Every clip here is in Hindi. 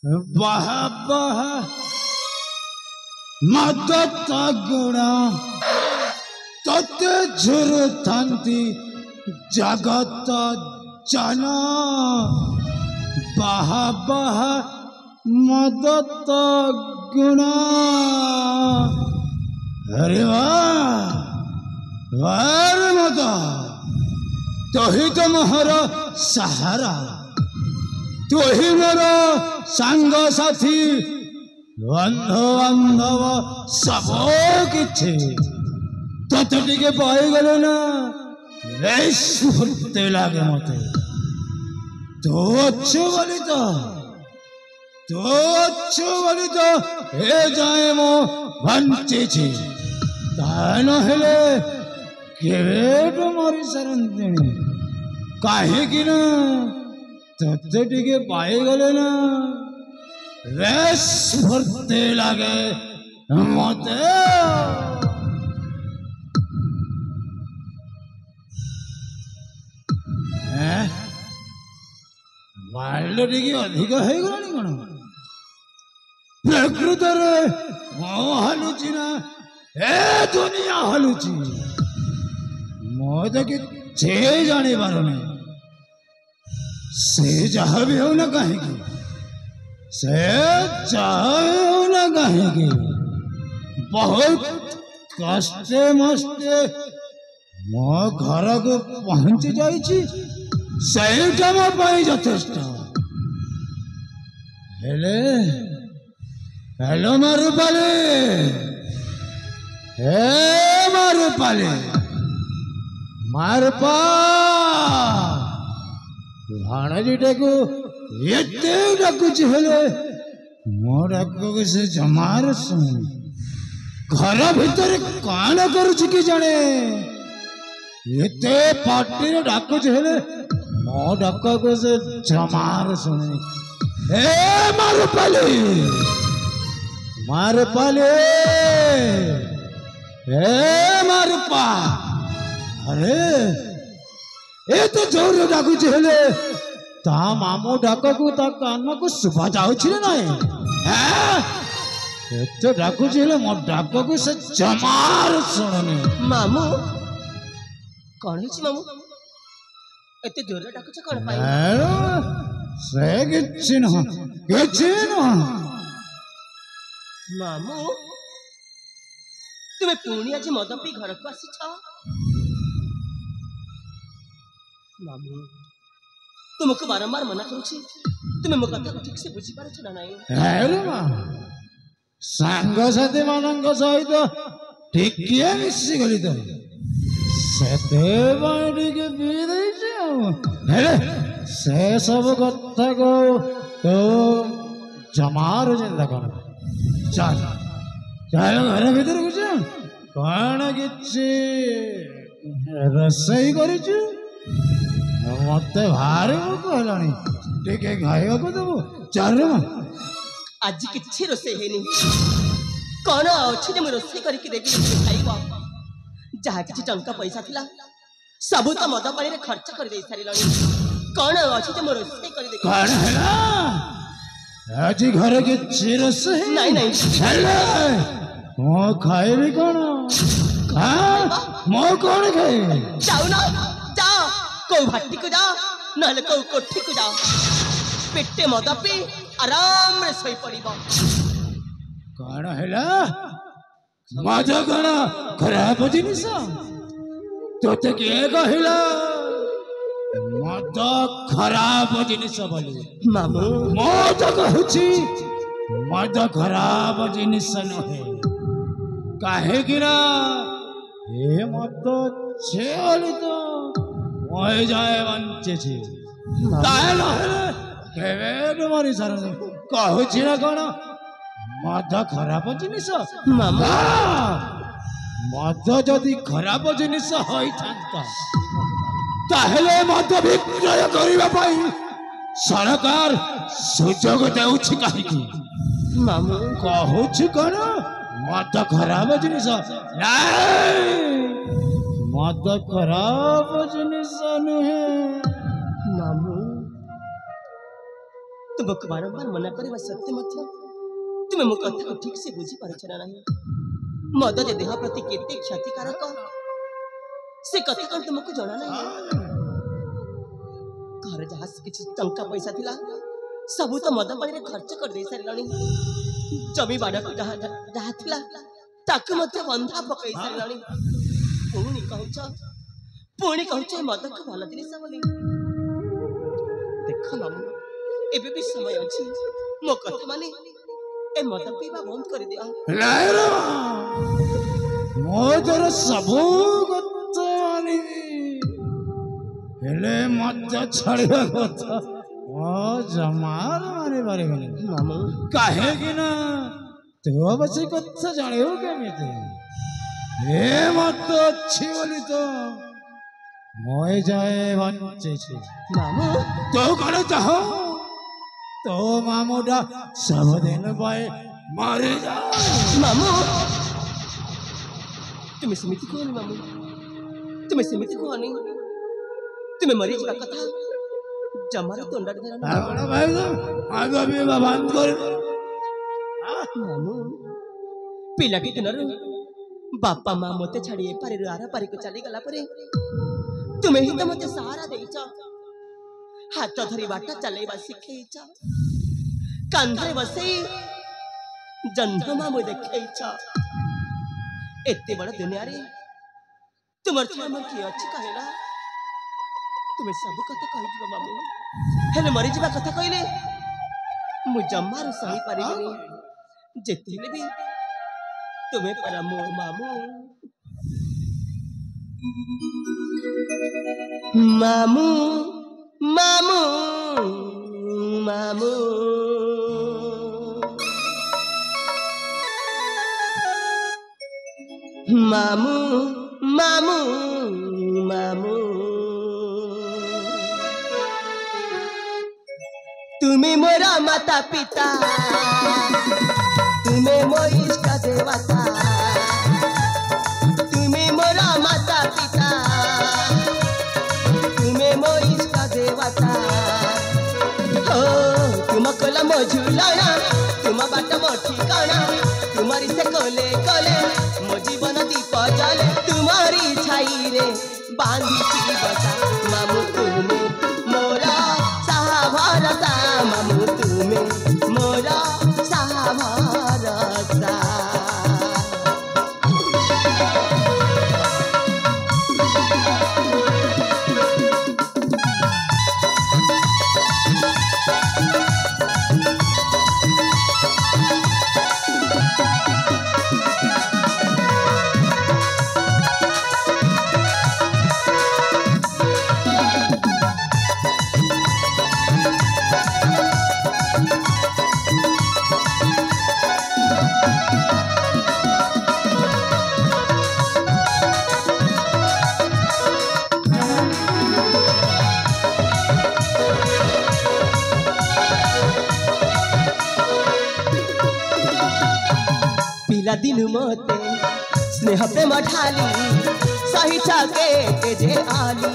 वाह वाह मदत गुण तते झुरुथंती जगत जन वाह वाह मदत गुण। अरे वाह वाह मद तो ही तो मोहर सहारा, तू ही मोर सांग साथी बंधु बांधव सब किछि तोते टिके पाई गले ना बेश फुर्ती लागे मते। तो अच्छो बोली तो ए जाए मो बंची छी तान हेले केवेट मरी सरंतिनी काहे कि ना तोते टिके पाई गले ना बेश फुर्ती लागे मते। माइल टिके अधिक है गलानी कौन प्रकृत रे मो हलुची ना ए दुनिया हलुची मो तो किछे जाने पारो नहीं। से जहाँ भी हो ना कहेगी, से चाहे हो ना कहेगी, बहुत कष्टे मस्ते मो घर को पहुंच जाइछि सेटा मो पाई यथेष्ट। हेले हेलो मारुपाले हे मारुपाले मारुपा भाणजीटा को एते डाकुछि हेले मो डाक से जमार सुनी घर भीतर कान करुछि कि जाने एते पार्टी डाकुछि हेले मो डाक को से जमार सुनी। ए मारुपाले मारुपाले ए मारुपा अरे ए तो जोर डाकुछि हेले ता मामू डाक को ता कान को सुबा जाउछि रे नाही ए तो डाकुछि हेले मो डाक को से जमार सुननी। मामू कौन है मामू एते जोर डाकुछ कोन पाई से किछि न मामू तुम्हें पुणी आज मद पी घर को आसी मामू तुमको बारंबार मना करुछि तुम्हें मो कथा ठीक से बुझी पारछ ना नहीं। हेलो मा सांग साथी मानंग सहित टिकिए मिसी गली तो सेते बाडी के बीदै छ हेले से सब कथा को तो जमार जिंदा कर चल चल घर भीतर कुछ कौन किछि रसोई करिछु मत भारी भूख हेलानी टिके खाइबा को देबो चल रे आज किछि रोसे हेनी कौन अछि जे म रोसे करि के देबी खाइबा जहा किछि टंका पैसा थिला सब तो मद पानी रे खर्च कर दे सारिलनी कौन अछि जे म रोसे करि देबी कौन हेला आज घर के चिरस है नहीं नहीं चले मो खाइबी कौन मो कौन खाए जाओ ना जाओ को भाटी को जाओ नहले को कोठी को जाओ पेटे मद पी आराम रे सोई पड़िबो। कौन हेला मद कौन खराब जिनिस तोते के कहिला मद खराब जिनिस बोली मामू मद कहूची मद खराब जिनिस नहे काहे गिरा ए मद छेली तो मोय जाए वंचे छी काहे नहे केवे मारी सर कहूची ना कोन मद खराब जिनिस मामू मद जदि खराब जिनिस होई थांता ताहेले मद विक्रय करिबा पई सरकार सुजोग देउछि काहेकि मामू कहूछि कोन मद खराब जिनिस नाही मद खराब जिनिस नहे मामू तुमको बारंबार मना करवा सत्य मध्य तुम्हें मो कथा को ठीक से बुझी पारछ ना नहीं। मद जे देह प्रति केते क्षतिकारक से कथा कौन तुमको जना नहीं। घर जहाँ किसी टंका पैसा थिला सबू तो मद पानी रे खर्च कर दे सारिलानी। जमी बाड़ा को जहाँ जहाँ थिला ताकु मध्य बंधा पकई सारिलानी। पुणी कहूच मद को भल जिनिस बोली। देख मामू एबे भी समय अछि मो कथा माने ए मद पीवा बंद कर दिया। मोदर सबू कथा मानी हेले मत छड़िया कथा ओ जमार माने बारे गने मामू काहे कि ना तो बस कथा जानियो केमिते ए मत अच्छी बोली तो मोय जाए बंचे छे मामू तो करे चाहो तो मामूडा सब दिन भाई मारे जा। मामू तुम्हें समिति को मामू तुम्हें समिति को नहीं तुम्हें मरी जा कथा जमारे तो अंडर देना बड़ा भाई तो आगे भी बंद कर। मामू पिला के दिन बापा माँ मते छाड़ी पारे आरा पारी को चली गला परे तुम्हें ही तो मते सहारा देइछ। हाथ धरी बाटा चलेबा सिखेइछ कांधरे बसई जन्म मामू देखेइछ। एते बड़ दुनिया रे तुमर छे हमर की अछि कहला तुम्हें सब कथा कहि दिबो मामू हेले मरि जिबा कथा कइले मु जम्मार सही पारिबनी जेतिले भी तुम्हें पर मो मामू मामू मामू मामू मामू मामू मामू तुम्हें मोरा माता पिता तुम्हें मो इष्ट देवता तुम्हें मोरा माता पिता तुम्हें मो इष्ट देवता हो तुम कला मो झुलाना तुम बाट मो ठिकाना तुम्हारी से कोले कोले मो जीवन दीप जले तुम्हारी छाई रे बांधी बसा मामू तुम्हें मोरा सहा भरसा मामू तुम्हें मोरा सहा भरसा। पिला दिन मते स्नेह प्रेम ढाली सही ठाके जे आली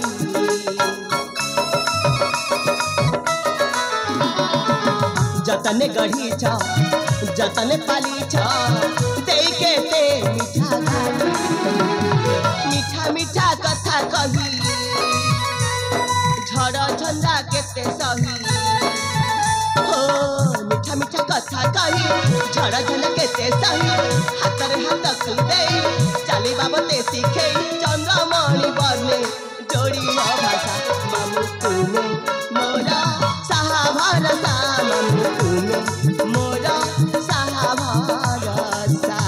जतने गढ़ी छ जतने पाली छ देई के ते मीठा गाली मीठा मीठा कथा कही झड़ झंडा केते सही हो मीठा मीठा कथा कही झड़ा झंडा केते सही हाथ रे हाथ खुदे चली बाबते सीखे चंद्रमणि बने जोड़ी भाषा मामू तुम्हें मोरा सहा भरसा मामू तुम्हें मोरा सहा भरसा।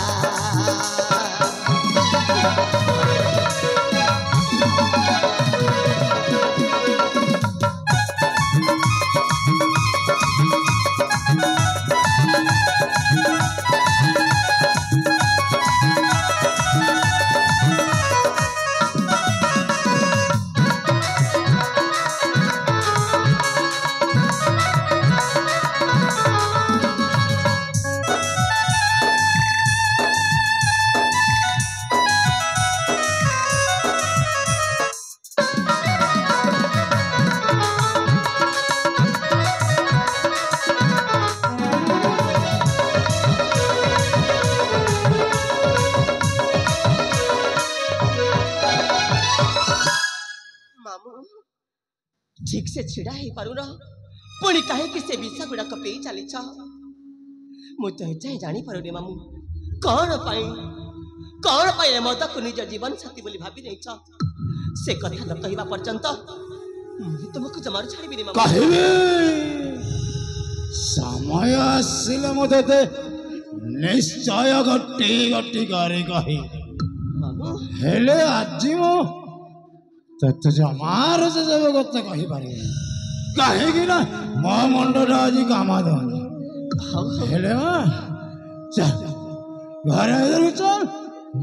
से छिड़ा ही पारुन पुणी कहीं से विष गुड़ाक पी चली मुझे जाए जानी पारुनी मामू कौन पाई मद को निज जीवन साथी बोली भाभी नहीं से कथा न कहवा पर्यंत तुमको जमार छाड़बी मामू कहबे समय आसिले मते निश्चय गट्टी गट्टी करे कही मामू हेले आजी मो तत जमार से सब कथा कही पारे कहीं ना मो मंडटा आज काम हेले चल घर चल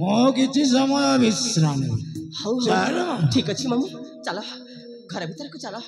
मो किसी समय विश्राम ठीक अच्छे मामू चलो घर भीतर को चलो।